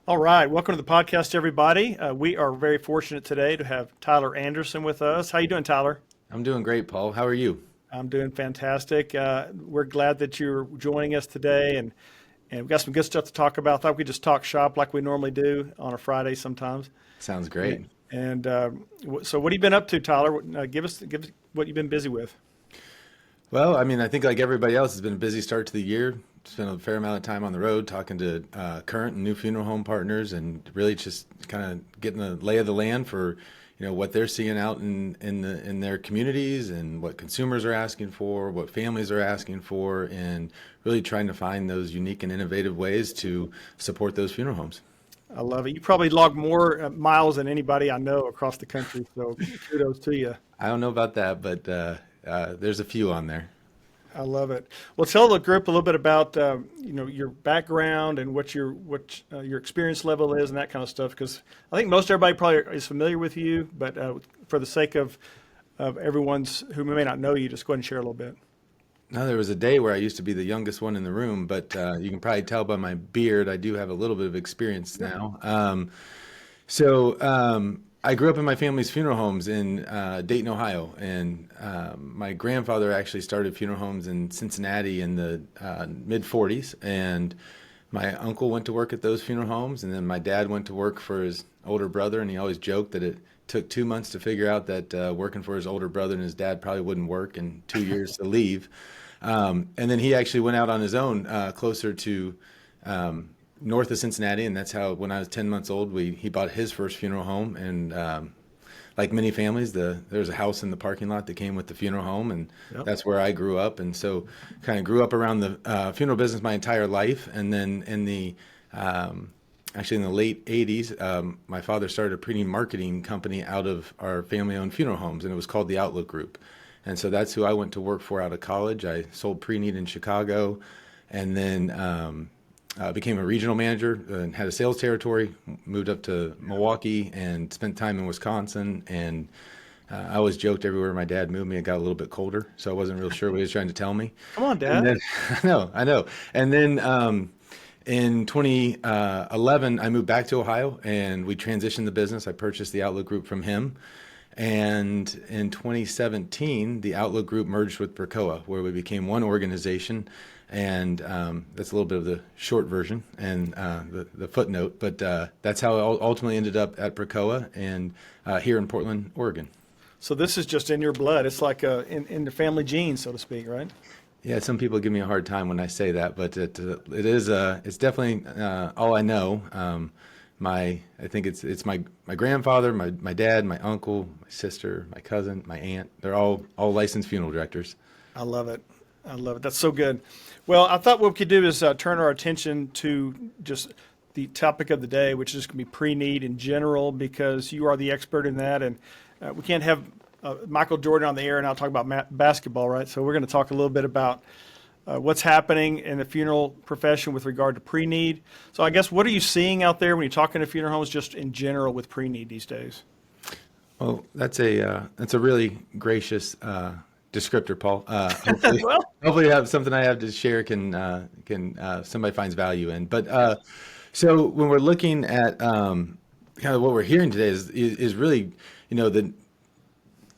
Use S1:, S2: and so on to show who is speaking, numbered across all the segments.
S1: All right, welcome to the podcast, everybody. We are very fortunate today to have Tyler Anderson with us. How you doing, Tyler?
S2: I'm doing great, Paul. How are you?
S1: I'm doing fantastic. We're glad that you're joining us today, and we've got some good stuff to talk about. Thought we could just talk shop like we normally do on a Friday sometimes.
S2: Sounds
S1: And,
S2: great.
S1: so, what have you been up to, Tyler? Give us what you've been busy with.
S2: Well, I mean, I think like everybody else, it's been a busy start to the year. Spent a fair amount of time on the road talking to current and new funeral home partners, and really just kind of getting the lay of the land for, what they're seeing out in their communities and what consumers are asking for, what families are asking for, and really trying to find those unique and innovative ways to support those funeral homes.
S1: I love it. You probably log more miles than anybody I know across the country. So, kudos to you.
S2: I don't know about that, but there's a few on there.
S1: I love it. Well, tell the group a little bit about your background and what your experience level is and that kind of stuff. Because I think most everybody probably is familiar with you, but for the sake of everyone's who may not know you, just go ahead and share a little bit.
S2: Now, there was a day where I used to be the youngest one in the room, but you can probably tell by my beard, I do have a little bit of experience
S1: Yeah.
S2: now. I grew up in my family's funeral homes in Dayton, Ohio, and my grandfather actually started funeral homes in Cincinnati in the mid 40s, and my uncle went to work at those funeral homes, and then my dad went to work for his older brother, and he always joked that it took 2 months to figure out that working for his older brother and his dad probably wouldn't work, and 2 years to leave. And then he actually went out on his own closer to north of Cincinnati, and that's how when I was 10 months old, he bought his first funeral home. And like many families, there was a house in the parking lot that came with the funeral home, and
S1: Yep.
S2: that's where I grew up. And so kind of grew up around the funeral business my entire life. And then actually in the late 80s, my father started a preneed marketing company out of our family-owned funeral homes, and it was called the Outlook Group. And so that's who I went to work for out of college. I sold preneed in Chicago, and then became a regional manager and had a sales territory. Moved up to Milwaukee and spent time in Wisconsin. And I always joked everywhere my dad moved me, it got a little bit colder, so I wasn't real sure what he was trying to tell me.
S1: Come on,
S2: And
S1: Dad.
S2: then I know. And then in 2011, I moved back to Ohio and we transitioned the business. I purchased the Outlook Group from him. And in 2017, the Outlook Group merged with Precoa, where we became one organization. And that's a little bit of the short version and the footnote. But that's how it ultimately ended up at Precoa and here in Portland, Oregon.
S1: So this is just in your blood. It's like in the family genes, so to speak, right?
S2: Yeah, some people give me a hard time when I say that, but it is it's definitely all I know. I think it's my grandfather, my dad, my uncle, my sister, my cousin, my aunt. They're all licensed funeral directors.
S1: I love it. I love it. That's so good. Well, I thought what we could do is turn our attention to just the topic of the day, which is going to be pre-need in general, because you are the expert in that, and we can't have Michael Jordan on the air and I'll talk about basketball, right? So we're going to talk a little bit about what's happening in the funeral profession with regard to pre-need. So I guess what are you seeing out there when you're talking to funeral homes, just in general with pre-need these days?
S2: Well, that's a really gracious descriptor, Paul. Hopefully,
S1: Well,
S2: hopefully, have something I have to share can somebody finds value in. But so when we're looking at kind of what we're hearing today is really, the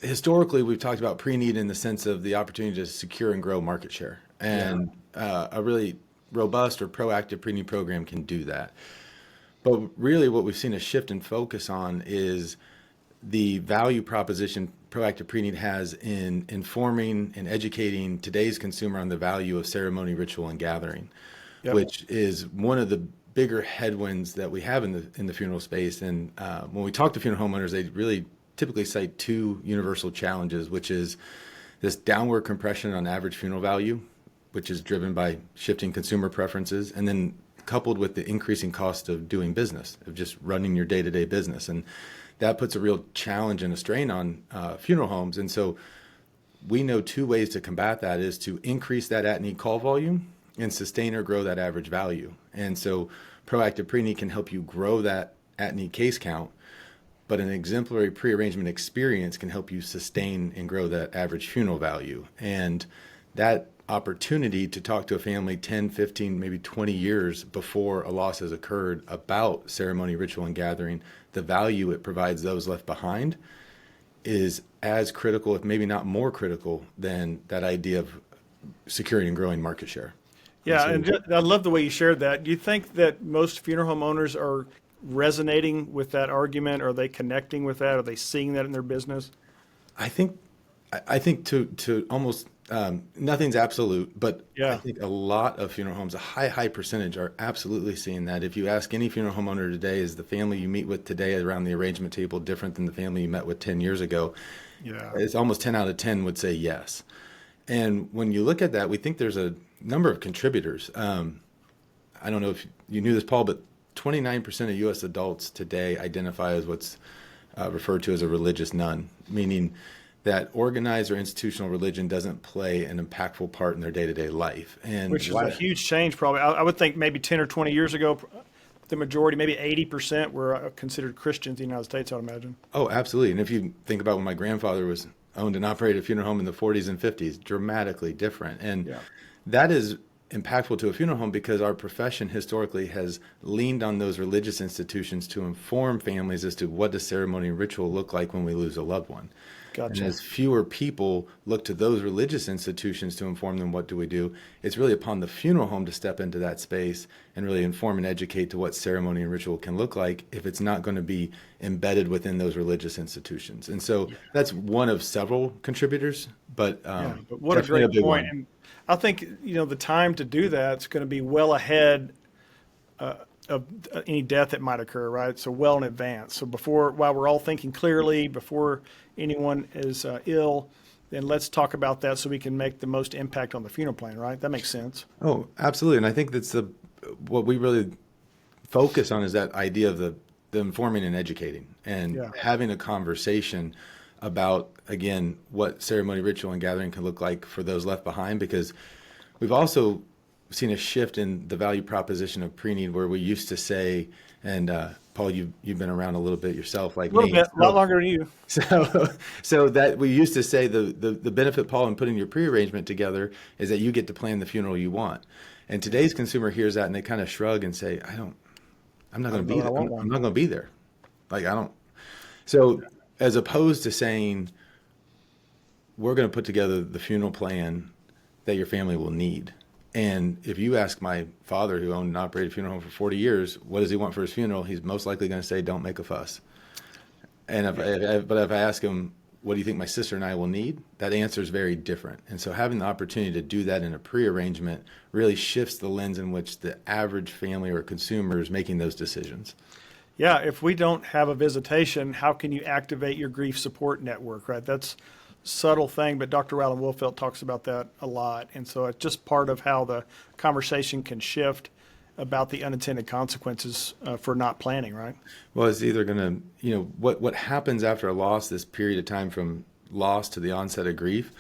S2: historically we've talked about pre-need in the sense of the opportunity to secure and grow market share,
S1: yeah,
S2: and a really robust or proactive pre-need program can do that. But really, what we've seen a shift in focus on is the value proposition proactive pre-need has in informing and educating today's consumer on the value of ceremony, ritual, and gathering,
S1: yep,
S2: which is one of the bigger headwinds that we have in the funeral space. And when we talk to funeral homeowners, they really typically cite two universal challenges, which is this downward compression on average funeral value, which is driven by shifting consumer preferences, and then coupled with the increasing cost of doing business, of just running your day-to-day business. And that puts a real challenge and a strain on funeral homes. And so we know two ways to combat that is to increase that at-need call volume and sustain or grow that average value. And so proactive pre-need can help you grow that at-need case count, but an exemplary pre-arrangement experience can help you sustain and grow that average funeral value. And that opportunity to talk to a family 10, 15, maybe 20 years before a loss has occurred about ceremony, ritual, and gathering, the value it provides those left behind is as critical, if maybe not more critical, than that idea of securing and growing market share.
S1: Yeah, and I love the way you shared that. Do you think that most funeral home owners are resonating with that argument? Are they connecting with that? Are they seeing that in their business?
S2: I think to almost nothing's absolute, but I
S1: Yeah.
S2: think a lot of funeral homes, a high percentage, are absolutely seeing that. If you ask any funeral homeowner today, is the family you meet with today around the arrangement table different than the family you met with 10 years ago?
S1: Yeah.
S2: It's almost 10 out of 10 would say yes. And when you look at that, we think there's a number of contributors. I don't know if you knew this, Paul, but 29% of U.S. adults today identify as what's referred to as a religious none, meaning that organized or institutional religion doesn't play an impactful part in their day-to-day life. And
S1: Which is a huge change, probably. I would think maybe 10 or 20 years ago, the majority, maybe 80% were considered Christians in the United States, I would imagine.
S2: Oh, absolutely. And if you think about when my grandfather owned and operated a funeral home in the 40s and 50s, dramatically different. And
S1: Yeah.
S2: that is impactful to a funeral home because our profession historically has leaned on those religious institutions to inform families as to what does ceremony and ritual look like when we lose a loved one.
S1: Gotcha.
S2: And as fewer people look to those religious institutions to inform them what do we do, it's really upon the funeral home to step into that space and really inform and educate to what ceremony and ritual can look like if it's not going to be embedded within those religious institutions. And so that's one of several contribitors, but,
S1: But what a
S2: definitely
S1: great
S2: big
S1: point.
S2: one.
S1: And I think, the time to do that is going to be well ahead of any death that might occur, right? So well in advance. So while we're all thinking clearly, before anyone is ill, then let's talk about that so we can make the most impact on the funeral plan, right? That makes sense.
S2: Oh, absolutely. And I think that's what we really focus on is that idea of the informing and educating and
S1: Yeah.
S2: having a conversation about, again, what ceremony, ritual, and gathering can look like for those left behind, because we've also seen a shift in the value proposition of preneed where we used to say, and Paul, you've been around a little bit yourself like
S1: A little
S2: me.
S1: bit, a lot longer than you.
S2: So that we used to say the benefit, Paul, in putting your pre-arrangement together is that you get to plan the funeral you want. And today's consumer hears that and they kind of shrug and say, I'm not going to be there. I'm not going to be there. Like, I don't. So as opposed to saying, we're going to put together the funeral plan that your family will need. And if you ask my father, who owned and operated a funeral home for 40 years, what does he want for his funeral? He's most likely going to say, don't make a fuss. And but if I ask him, what do you think my sister and I will need? That answer is very different. And so having the opportunity to do that in a pre-arrangement really shifts the lens in which the average family or consumer is making those decisions.
S1: Yeah, if we don't have a visitation, how can you activate your grief support network, right? That's a subtle thing, but Dr. Rowland Wolfelt talks about that a lot. And so it's just part of how the conversation can shift about the unintended consequences for not planning, right?
S2: Well, it's either going to, what happens after a loss, this period of time from loss to the onset of grief,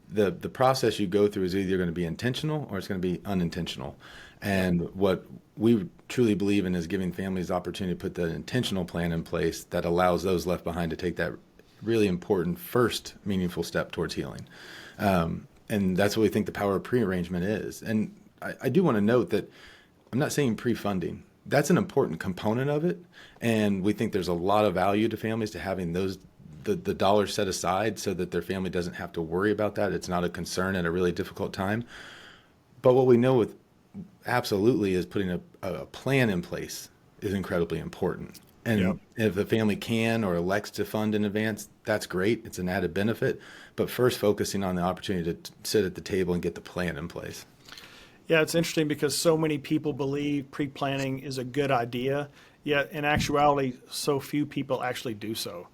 S2: the process you go through is either going to be intentional or it's going to be unintentional. And what we truly believe in is giving families the opportunity to put the intentional plan in place that allows those left behind to take that really important first meaningful step towards healing. And that's what we think the power of pre-arrangement is. And I do want to note that I'm not saying pre-funding. That's an important component of it. And we think there's a lot of value to families to having the dollars set aside so that their family doesn't have to worry about that. It's not a concern at a really difficult time. But what we know with absolutely is putting a plan in place is incredibly important. And if the family can or elects to fund in advance, that's great. It's an added benefit. But first focusing on the opportunity to sit at the table and get the plan in place.
S1: Yeah, it's interesting because so many people believe pre-planning is a good idea, yet in actuality, so few people actually do so.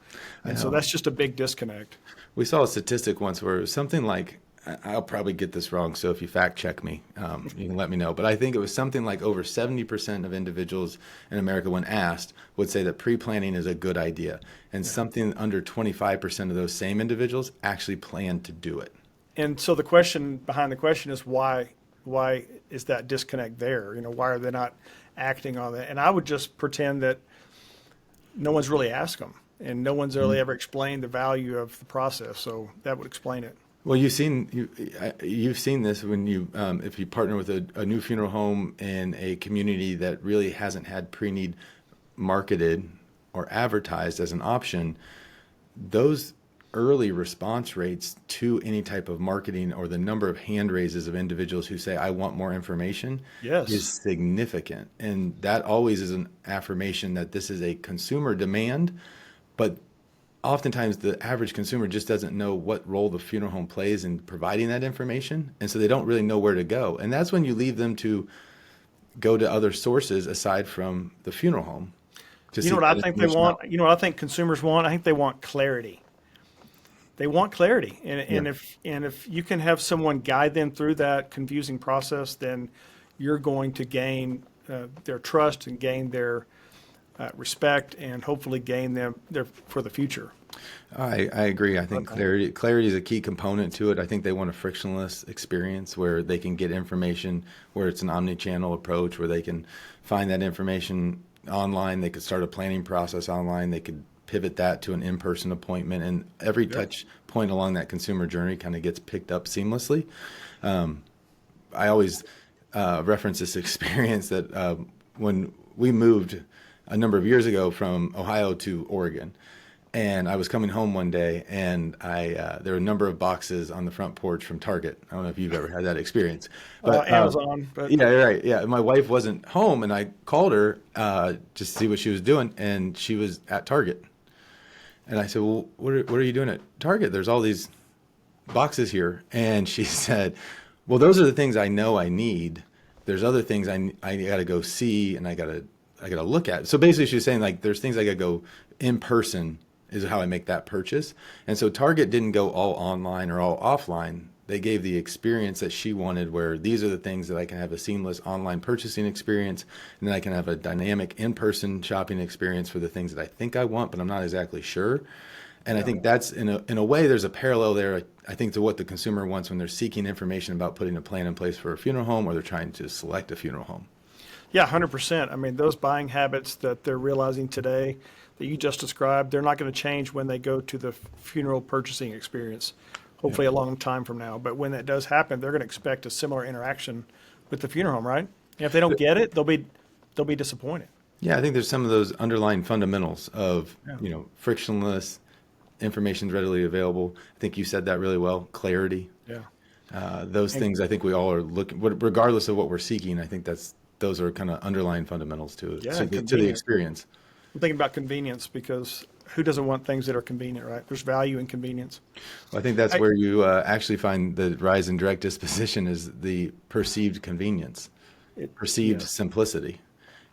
S1: And so that's just a big disconnect.
S2: We saw a statistic once where it was something like, I'll probably get this wrong, so if you fact check me, you can let me know. But I think it was something like over 70% of individuals in America, when asked, would say that pre-planning is a good idea. And something under 25% of those same individuals actually plan to do it.
S1: And so the question behind the question is why is that disconnect there? Why are they not acting on that? And I would just pretend that no one's really asked them and no one's really ever explained the value of the process. So that would explain it.
S2: Well, you've seen this when you if you partner with a new funeral home in a community that really hasn't had pre-need marketed or advertised as an option. Those early response rates to any type of marketing or the number of hand raises of individuals who say, I want more information,
S1: Yes.
S2: is significant. And that always is an affirmation that this is a consumer demand, but oftentimes the average consumer just doesn't know what role the funeral home plays in providing that information. And so they don't really know where to go. And that's when you leave them to go to other sources aside from the funeral home.
S1: You know what I think they want? You know what I think consumers want? I think they want clarity. They want clarity, and if you can have someone guide them through that confusing process, then you're going to gain their trust and gain their respect, and hopefully gain them their for the future.
S2: I agree. I think clarity is a key component to it. I think they want a frictionless experience where they can get information, where it's an omni-channel approach, where they can find that information online. They could start a planning process online. They could pivot that to an in-person appointment, and every touch point along that consumer journey kind of gets picked up seamlessly. I always reference this experience that when we moved a number of years ago from Ohio to Oregon, and I was coming home one day, and there were a number of boxes on the front porch from Target. I don't know if you've ever had that experience. But,
S1: Amazon. But
S2: yeah, right. Yeah, my wife wasn't home, and I called her just to see what she was doing, and she was at Target. And I said, well, what are you doing at Target? There's all these boxes here. And she said, well, those are the things I know I need. There's other things I got to go see and I got to look at. So basically she was saying, like, there's things I got to go in person is how I make that purchase. And so Target didn't go all online or all offline. They gave the experience that she wanted, where these are the things that I can have a seamless online purchasing experience, and then I can have a dynamic in-person shopping experience for the things that I think I want, but I'm not exactly sure. And I think that's in a way, there's a parallel there, I think, to what the consumer wants when they're seeking information about putting a plan in place for a funeral home, or they're trying to select a funeral home.
S1: Yeah, 100%. I mean, those buying habits that they're realizing today that you just described, they're not going to change when they go to the funeral purchasing experience. Hopefully a long time from now. But when that does happen, they're going to expect a similar interaction with the funeral home, right? And if they don't get it, they'll be disappointed.
S2: Yeah, I think there's some of those underlying fundamentals of, frictionless, information's readily available. I think you said that really well. Clarity.
S1: Yeah.
S2: Those things I think we all are looking, regardless of what we're seeking. I think those are kind of underlying fundamentals to the experience.
S1: I'm thinking about convenience, because who doesn't want things that are convenient, right? There's value in convenience.
S2: Well, I think that's where you actually find the rise in direct disposition is the perceived convenience, perceived simplicity.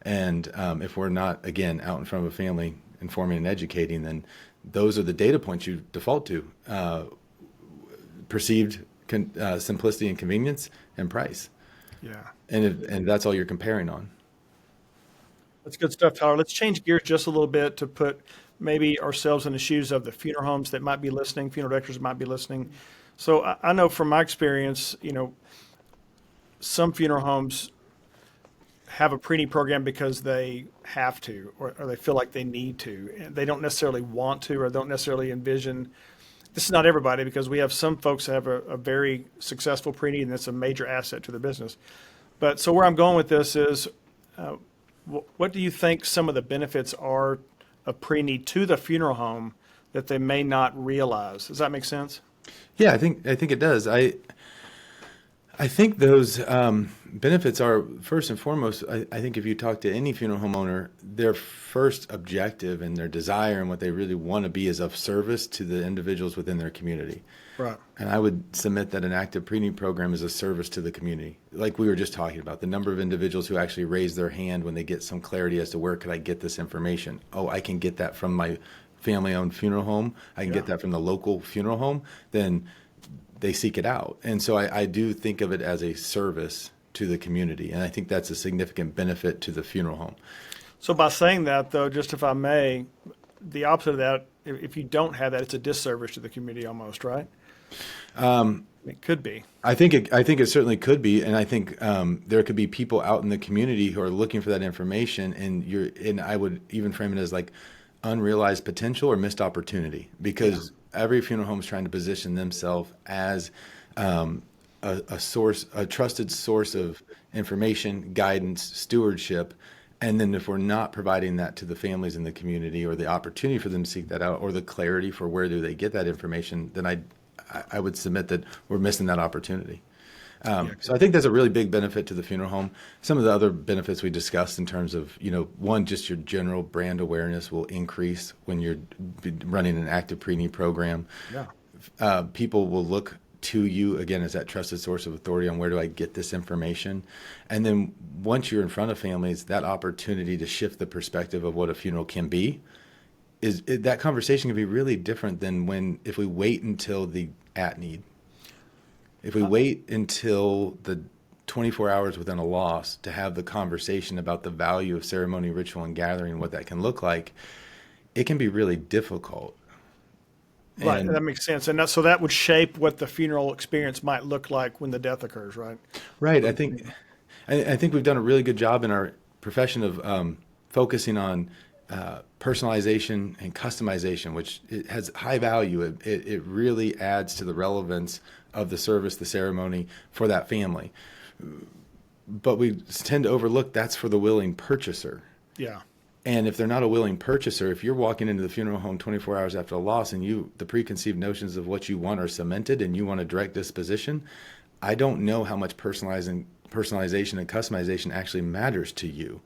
S2: And if we're not, again, out in front of a family informing and educating, then those are the data points you default to. Perceived simplicity and convenience and price.
S1: Yeah.
S2: And that's all you're comparing on.
S1: That's good stuff, Tyler. Let's change gears just a little bit to put maybe ourselves in the shoes of the funeral homes that might be listening, funeral directors that might be listening. So I know from my experience, some funeral homes have a pre-need program because they have to, or they feel like they need to. And they don't necessarily want to, or don't necessarily envision. This is not everybody, because we have some folks that have a very successful pre-need, and that's a major asset to their business. But so where I'm going with this is, what do you think some of the benefits are of pre-need to the funeral home that they may not realize? Does that make sense?
S2: Yeah, I think it does. I think those benefits are, first and foremost, I think if you talk to any funeral home owner, their first objective and their desire and what they really want to be is of service to the individuals within their community.
S1: Right.
S2: And I would submit that an active pre-need program is a service to the community. Like we were just talking about, the number of individuals who actually raise their hand when they get some clarity as to where could I get this information. Oh, I can get that from my family-owned funeral home. I can get that from the local funeral home. Then they seek it out. And so I do think of it as a service to the community. And I think that's a significant benefit to the funeral home.
S1: So by saying that, though, just if I may, the opposite of that, if you don't have that, it's a disservice to the community almost, right? It could be. I think
S2: it certainly could be, and I think there could be people out in the community who are looking for that information, and I would even frame it as like unrealized potential or missed opportunity, because every funeral home is trying to position themselves as a trusted source of information, guidance, stewardship. And then if we're not providing that to the families in the community, or the opportunity for them to seek that out, or the clarity for where do they get that information, then I would submit that we're missing that opportunity. So I think that's a really big benefit to the funeral home. Some of the other benefits we discussed in terms of, one, just your general brand awareness will increase when you're running an active preneed program.
S1: Yeah.
S2: People will look to you, again, as that trusted source of authority on where do I get this information. And then once you're in front of families, that opportunity to shift the perspective of what a funeral can be, that conversation can be really different than if we wait until the at-need. If we wait until the 24 hours within a loss to have the conversation about the value of ceremony, ritual, and gathering, and what that can look like, it can be really difficult.
S1: Right,
S2: And
S1: that makes sense. And so that would shape what the funeral experience might look like when the death occurs, right?
S2: right, I think we've done a really good job in our profession of focusing on personalization and customization, which it has high value. It really adds to the relevance of the service, the ceremony for that family. But we tend to overlook that's for the willing purchaser.
S1: Yeah.
S2: And if they're not a willing purchaser, if you're walking into the funeral home 24 hours after a loss and the preconceived notions of what you want are cemented and you want a direct disposition, I don't know how much personalization and customization actually matters to you,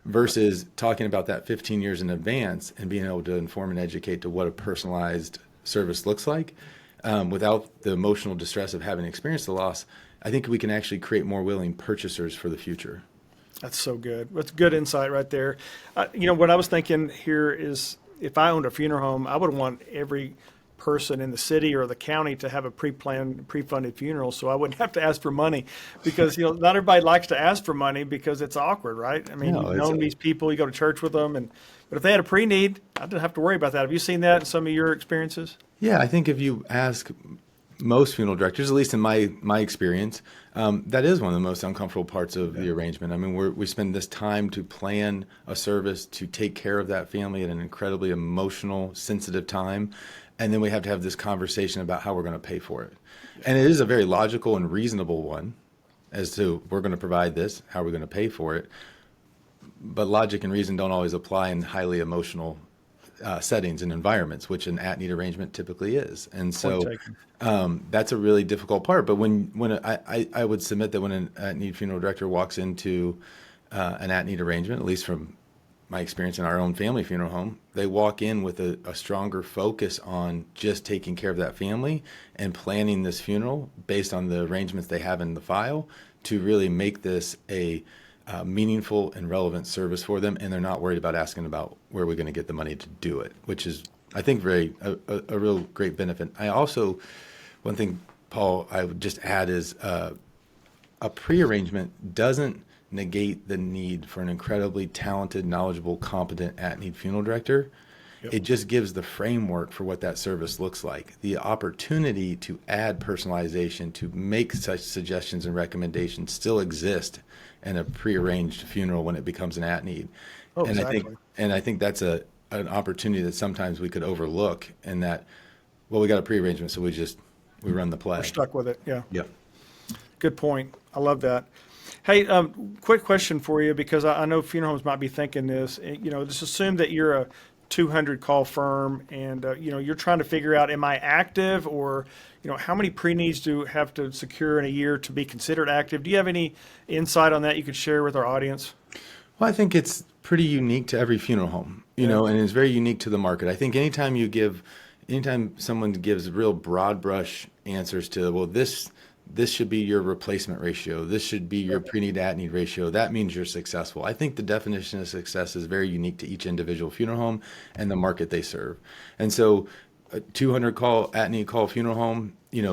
S2: versus talking about that 15 years in advance and being able to inform and educate to what a personalized service looks like without the emotional distress of having experienced the loss. I think we can actually create more willing purchasers for the future.
S1: That's so good. That's good insight right there. What I was thinking here is, if I owned a funeral home, I would want every person in the city or the county to have a pre-planned, pre-funded funeral, so I wouldn't have to ask for money, because not everybody likes to ask for money because it's awkward, right? I mean,
S2: No,
S1: you've known these people, you go to church with them, but if they had a pre-need, I didn't have to worry about that. Have you seen that in some of your experiences?
S2: Yeah, I think if you ask most funeral directors, at least in my experience, that is one of the most uncomfortable parts of the arrangement. I mean, we spend this time to plan a service to take care of that family at an incredibly emotional, sensitive time, and then we have to have this conversation about how we're going to pay for it. And it is a very logical and reasonable one as to, we're going to provide this, how are we going to pay for it? But logic and reason don't always apply in highly emotional settings and environments, which an at-need arrangement typically is. And so that's a really difficult part. But when I would submit that when an at-need funeral director walks into an at-need arrangement, at least from my experience in our own family funeral home, they walk in with a stronger focus on just taking care of that family and planning this funeral based on the arrangements they have in the file to really make this a meaningful and relevant service for them, and they're not worried about asking about where we're going to get the money to do it, which is, I think, a real great benefit. I also, one thing, Paul, I would just add is a pre-arrangement doesn't negate the need for an incredibly talented, knowledgeable, competent at-need funeral director. Yep. It just gives the framework for what that service looks like. The opportunity to add personalization, to make such suggestions and recommendations still exist in a prearranged funeral when it becomes an at-need.
S1: Oh,
S2: and
S1: exactly.
S2: I think that's an opportunity that sometimes we could overlook, in that, well, we got a prearrangement, so we run the play.
S1: We're stuck with it, yeah.
S2: Yep.
S1: Good point. I love that. Hey, quick question for you, because I know funeral homes might be thinking this. Just assume that you're a 200 call firm, and you're trying to figure out, am I active, or how many pre-needs do have to secure in a year to be considered active? Do you have any insight on that you could share with our audience?
S2: Well, I think it's pretty unique to every funeral home, and it's very unique to the market. I think anytime someone gives real broad brush answers to, well, this should be your replacement ratio, this should be your pre-need at-need ratio, that means you're successful. I think the definition of success is very unique to each individual funeral home and the market they serve. And so a 200 call at-need call funeral home,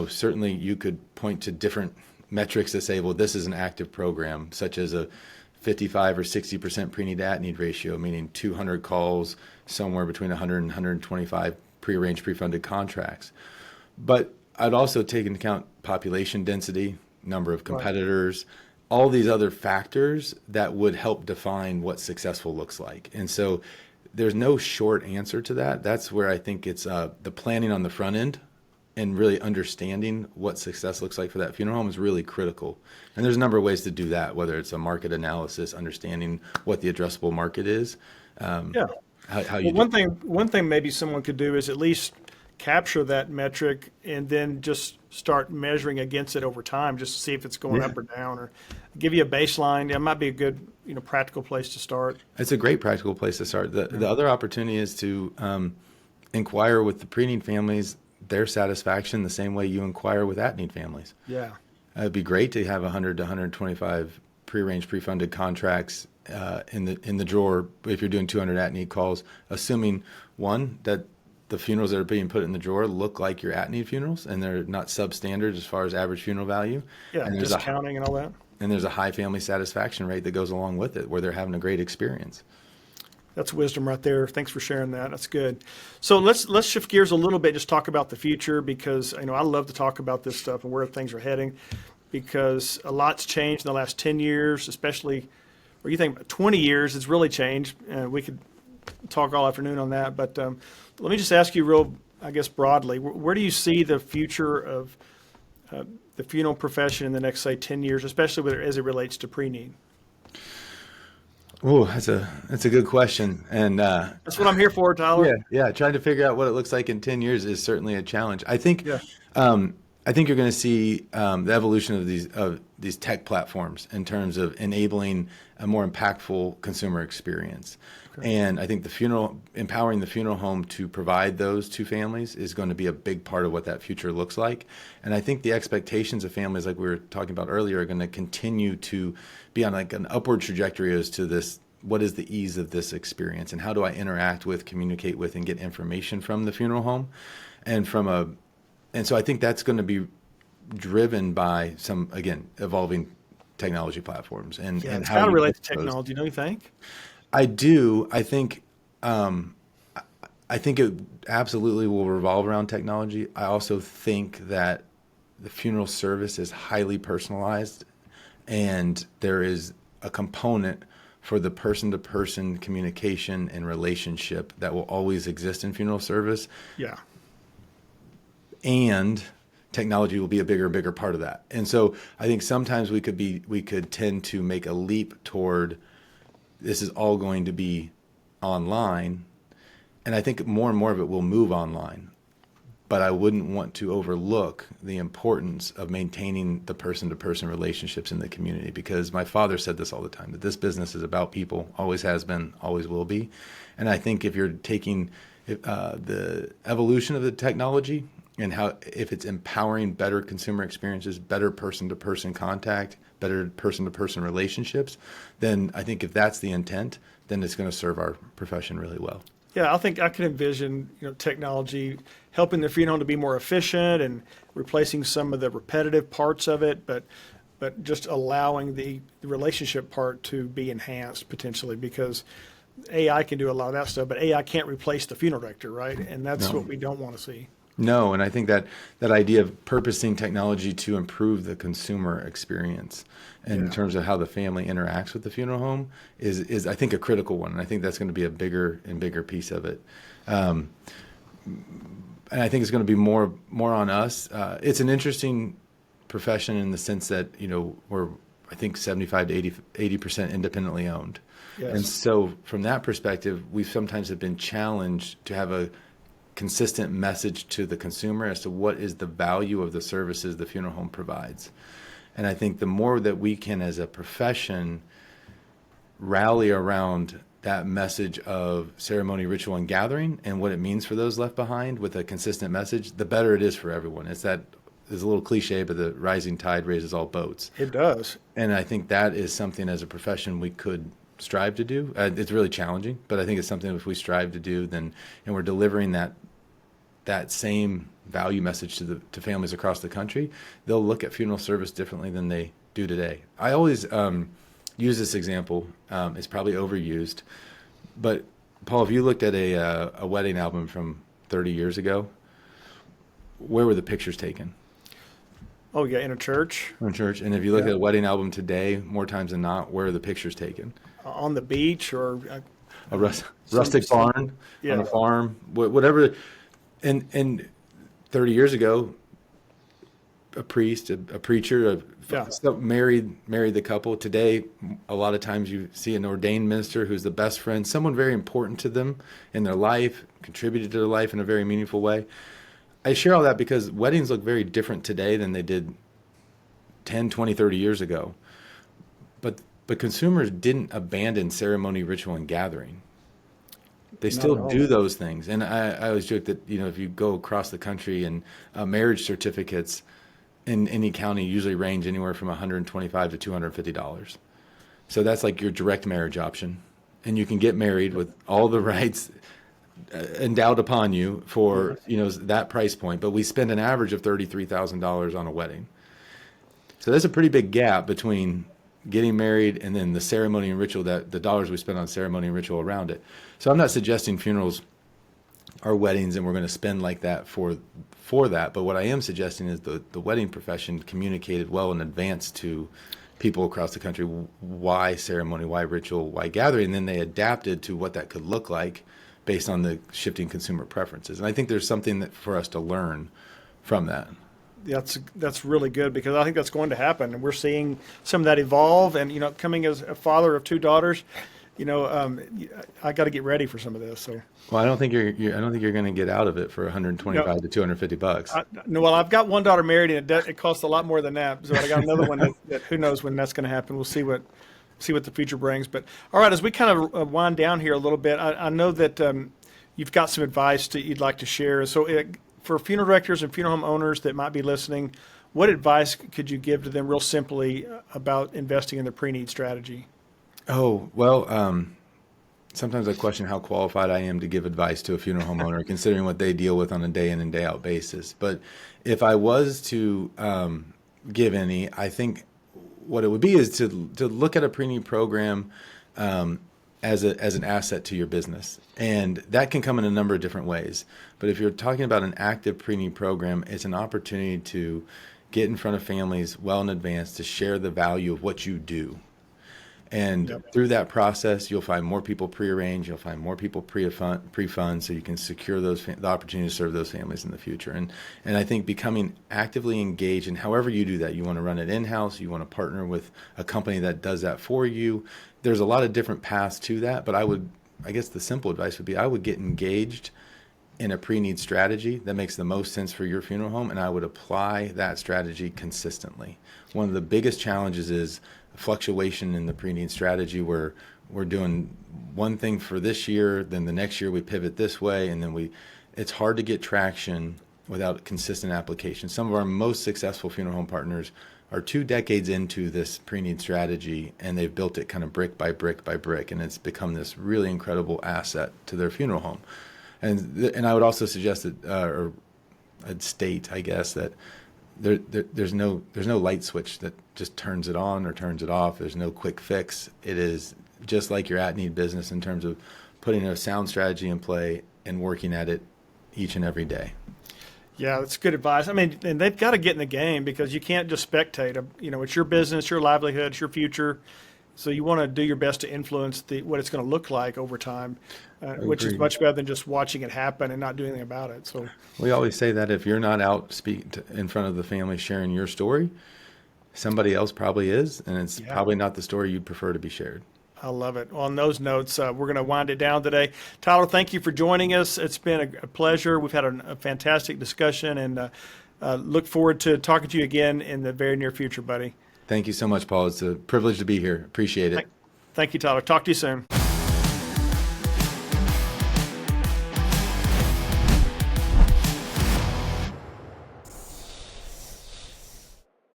S2: certainly you could point to different metrics that say, well, this is an active program, such as a 55 or 60% pre-need at-need ratio, meaning 200 calls, somewhere between 100 and 125 prearranged, pre-funded contracts. But I'd also take into account population density, number of competitors, all these other factors that would help define what successful looks like. And so there's no short answer to that. That's where I think it's the planning on the front end and really understanding what success looks like for that funeral home is really critical. And there's a number of ways to do that, whether it's a market analysis, understanding what the addressable market is.
S1: Yeah.
S2: How
S1: Well,
S2: you
S1: one thing maybe someone could do is at least capture that metric and then just start measuring against it over time, just to see if it's going up or down, or give you a baseline. It might be a good, practical place to start.
S2: It's a great practical place to start. The other opportunity is to inquire with the pre-need families their satisfaction the same way you inquire with at-need families.
S1: Yeah.
S2: It'd be great to have 100 to 125 pre-arranged, pre-funded contracts in the drawer if you're doing 200 at-need calls, assuming, one, that the funerals that are being put in the drawer look like your at-need funerals and they're not substandard as far as average funeral value.
S1: Yeah,
S2: And there's
S1: discounting and all that.
S2: and there's a high family satisfaction rate that goes along with it where they're having a great experience.
S1: That's wisdom right there. Thanks for sharing that. That's good. So let's shift gears a little bit, just talk about the future, because I love to talk about this stuff and where things are heading, because a lot's changed in the last 10 years, especially, or you think 20 years, it's really changed. We could talk all afternoon on that, but let me just ask you real, I guess, broadly, where do you see the future of the funeral profession in the next, say, 10 years, especially as it relates to pre-need?
S2: Oh, that's a good question. And
S1: That's what I'm here for, Tyler.
S2: yeah, trying to figure out what it looks like in 10 years is certainly a challenge. I think
S1: Yeah.
S2: I think you're going to see the evolution of these tech platforms in terms of enabling a more impactful consumer experience. And I think empowering the funeral home to provide those to families is going to be a big part of what that future looks like. And I think the expectations of families, like we were talking about earlier, are going to continue to be on like an upward trajectory as to this. What is the ease of this experience, and how do I interact with, communicate with, and get information from the funeral home, and so I think that's going to be driven by some, again, evolving technology platforms and
S1: It's
S2: how
S1: got to
S2: you
S1: relate to
S2: get those.
S1: technology, don't you think?
S2: I do. I think it absolutely will revolve around technology. I also think that the funeral service is highly personalized, and there is a component for the person-to-person communication and relationship that will always exist in funeral service.
S1: Yeah.
S2: And technology will be a bigger and bigger part of that. And so I think sometimes we could tend to make a leap toward this is all going to be online. And I think more and more of it will move online. But I wouldn't want to overlook the importance of maintaining the person-to-person relationships in the community, because my father said this all the time, that this business is about people, always has been, always will be. And I think if you're taking the evolution of the technology and if it's empowering better consumer experiences, better person-to-person contact, better person-to-person relationships, then I think if that's the intent, then it's going to serve our profession really well.
S1: Yeah, I think I can envision, technology helping the funeral home to be more efficient and replacing some of the repetitive parts of it, but just allowing the relationship part to be enhanced potentially, because AI can do a lot of that stuff, but AI can't replace the funeral director, right? And that's what we don't want to see.
S2: No, and I think that idea of purposing technology to improve the consumer experience in terms of how the family interacts with the funeral home is I think a critical one, and I think that's going to be a bigger and bigger piece of it. And I think it's going to be more on us. It's an interesting profession in the sense that we're, I think, 75 to 80% independently owned, and so from that perspective, we sometimes have been challenged to have a consistent message to the consumer as to what is the value of the services the funeral home provides. And I think the more that we can, as a profession, rally around that message of ceremony, ritual, and gathering and what it means for those left behind with a consistent message, the better it is for everyone. It's a little cliche, but the rising tide raises all boats.
S1: It does.
S2: And I think that is something as a profession we could strive to do. It's really challenging, but I think it's something if we strive to do, and we're delivering that same value message to families across the country, they'll look at funeral service differently than they do today. I always use this example. It's probably overused, but Paul, if you looked at a wedding album from 30 years ago, where were the pictures taken?
S1: Oh yeah, in a church.
S2: In church. And if you look at a wedding album today, more times than not, where are the pictures taken?
S1: On the beach or
S2: a rustic barn
S1: yeah.
S2: on a farm, whatever. And 30 years ago, a priest, a preacher, married the couple. Today, a lot of times you see an ordained minister who's the best friend, someone very important to them in their life, contributed to their life in a very meaningful way. I share all that because weddings look very different today than they did 10, 20, 30 years ago. But consumers didn't abandon ceremony, ritual, and gathering. They still do those things. And I always joke that, if you go across the country and marriage certificates in any county usually range anywhere from $125 to $250. So that's like your direct marriage option. And you can get married with all the rights endowed upon you for, that price point. But we spend an average of $33,000 on a wedding. So there's a pretty big gap between getting married and then the ceremony and ritual, that the dollars we spend on ceremony and ritual around it. So I'm not suggesting funerals are weddings and we're going to spend like that for that. But what I am suggesting is the wedding profession communicated well in advance to people across the country why ceremony, why ritual, why gathering, and then they adapted to what that could look like based on the shifting consumer preferences. And I think there's something for us to learn from that.
S1: That's really good, because I think that's going to happen, and we're seeing some of that evolve. And coming as a father of two daughters, I got to get ready for some of this. So,
S2: well, I don't think you're going to get out of it for $125 to $250.
S1: No, well, I've got one daughter married, and it costs a lot more than that. So I got another one that who knows when that's going to happen. We'll see what the future brings. But all right, as we kind of wind down here a little bit, I know that you've got some advice that you'd like to share. So for funeral directors and funeral home owners that might be listening, what advice could you give to them real simply about investing in the pre-need strategy?
S2: Oh, well, sometimes I question how qualified I am to give advice to a funeral home owner, considering what they deal with on a day in and day out basis. But if I was to give any, I think what it would be is to look at a pre-need program as an asset to your business. And that can come in a number of different ways. But if you're talking about an active pre-need program, it's an opportunity to get in front of families well in advance to share the value of what you do. And through that process, you'll find more people pre-arrange, you'll find more people pre-fund, so you can secure the opportunity to serve those families in the future. And I think becoming actively engaged in however you do that, you want to run it in-house, you want to partner with a company that does that for you. There's a lot of different paths to that, but I guess the simple advice would be I would get engaged in a pre-need strategy that makes the most sense for your funeral home, and I would apply that strategy consistently. One of the biggest challenges is fluctuation in the pre-need strategy, where we're doing one thing for this year, then the next year we pivot this way, and then it's hard to get traction without consistent application. Some of our most successful funeral home partners are 2 decades into this pre-need strategy, and they've built it kind of brick by brick by brick, and it's become this really incredible asset to their funeral home. And I would also suggest that, or I'd state, I guess, that there's no light switch that just turns it on or turns it off. There's no quick fix. It is just like your at-need business in terms of putting a sound strategy in play and working at it each and every day.
S1: Yeah, that's good advice. I mean, and they've got to get in the game, because you can't just spectate. It's your business, your livelihood, it's your future. So you want to do your best to influence what it's going to look like over time, which is much better than just watching it happen and not doing anything about it. So
S2: we always say that if you're not out speaking in front of the family sharing your story, somebody else probably is, and it's probably not the story you'd prefer to be shared.
S1: I love it. Well, on those notes, we're going to wind it down today. Tyler, thank you for joining us. It's been a pleasure. We've had a fantastic discussion, and look forward to talking to you again in the very near future, buddy.
S2: Thank you so much, Paul. It's a privilege to be here. Appreciate it.
S1: Thank you, Tyler. Talk to you soon.